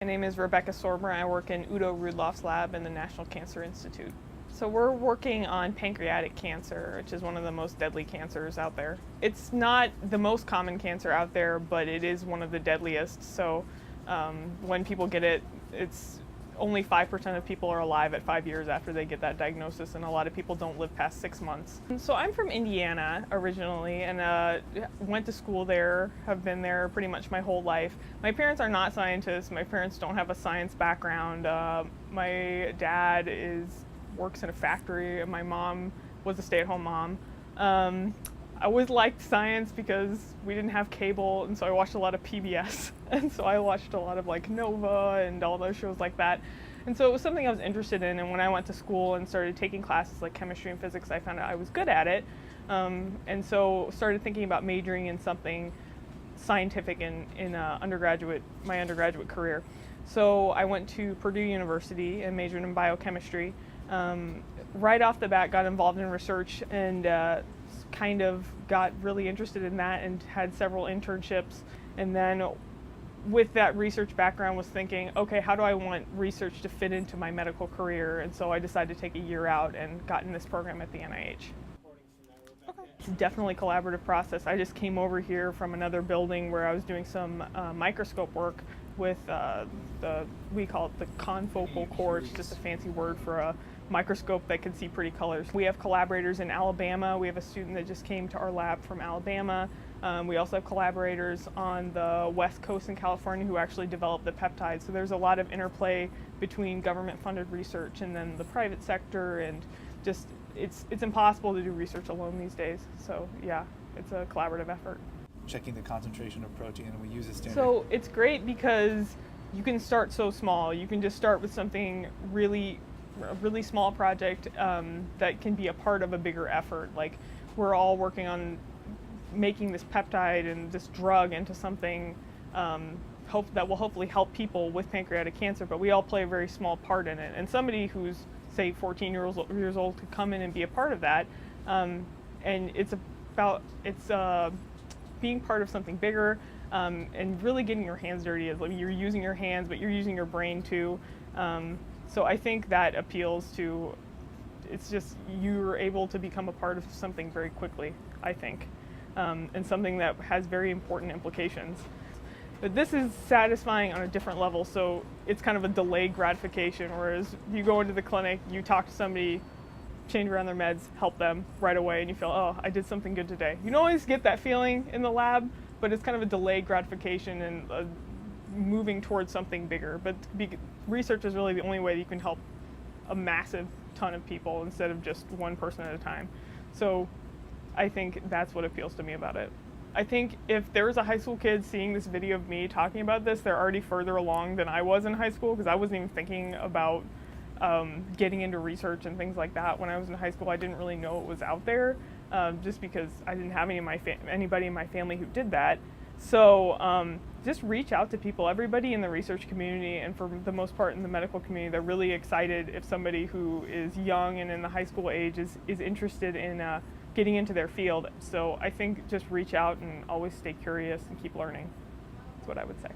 My name is Rebecca Sorber. I work in Udo Rudloff's lab in the National Cancer Institute. So we're working on pancreatic cancer, which is one of the most deadly cancers out there. It's not the most common cancer out there, but it is one of the deadliest. So when people get it, it's only 5% of people are alive at 5 years after they get that diagnosis, and a lot of people don't live past 6 months. So I'm from Indiana originally, and went to school there, have been there pretty much my whole life. My parents are not scientists. My parents don't have a science background. My dad works in a factory. My mom was a stay-at-home mom. I always liked science because we didn't have cable, and so I watched a lot of PBS. And so I watched a lot of like Nova and all those shows like that. And so it was something I was interested in, and when I went to school and started taking classes like chemistry and physics, I found out I was good at it. And so started thinking about majoring in something scientific in my undergraduate career. So I went to Purdue University and majored in biochemistry. Right off the bat got involved in research and kind of got really interested in that and had several internships, and then with that research background was thinking, okay, how do I want research to fit into my medical career? And so I decided to take a year out and got in this program at the NIH. Okay. It's definitely a collaborative process. I just came over here from another building where I was doing some microscope work with we call it the confocal core. It's just a fancy word for a microscope that can see pretty colors. We have collaborators in Alabama. We have a student that just came to our lab from Alabama. We also have collaborators on the West Coast in California who actually developed the peptide. So there's a lot of interplay between government-funded research and then the private sector, and just it's impossible to do research alone these days. So yeah, it's a collaborative effort. Checking the concentration of protein, and we use a standard. So it's great because you can start so small. You can just start with something a really small project that can be a part of a bigger effort. Like we're all working on making this peptide and this drug into something that will hopefully help people with pancreatic cancer, but we all play a very small part in it. And somebody who's, say, 14 years old could come in and be a part of that. And it's being part of something bigger and really getting your hands dirty. You're using your hands, but you're using your brain too. So I think that appeals to, it's just you're able to become a part of something very quickly, I think, and something that has very important implications. But this is satisfying on a different level, so it's kind of a delayed gratification, whereas you go into the clinic, you talk to somebody, change around their meds, help them right away, and you feel, oh, I did something good today. You don't always get that feeling in the lab, but it's kind of a delayed gratification and moving towards something bigger. But research is really the only way that you can help a massive ton of people instead of just one person at a time. So I think that's what appeals to me about it. I think if there was a high school kid seeing this video of me talking about this, they're already further along than I was in high school, because I wasn't even thinking about getting into research and things like that. When I was in high school, I didn't really know it was out there, just because I didn't have anybody in my family who did that. So just reach out to people. Everybody in the research community, and for the most part in the medical community, they're really excited if somebody who is young and in the high school age is interested in getting into their field. So I think just reach out and always stay curious and keep learning. That's what I would say.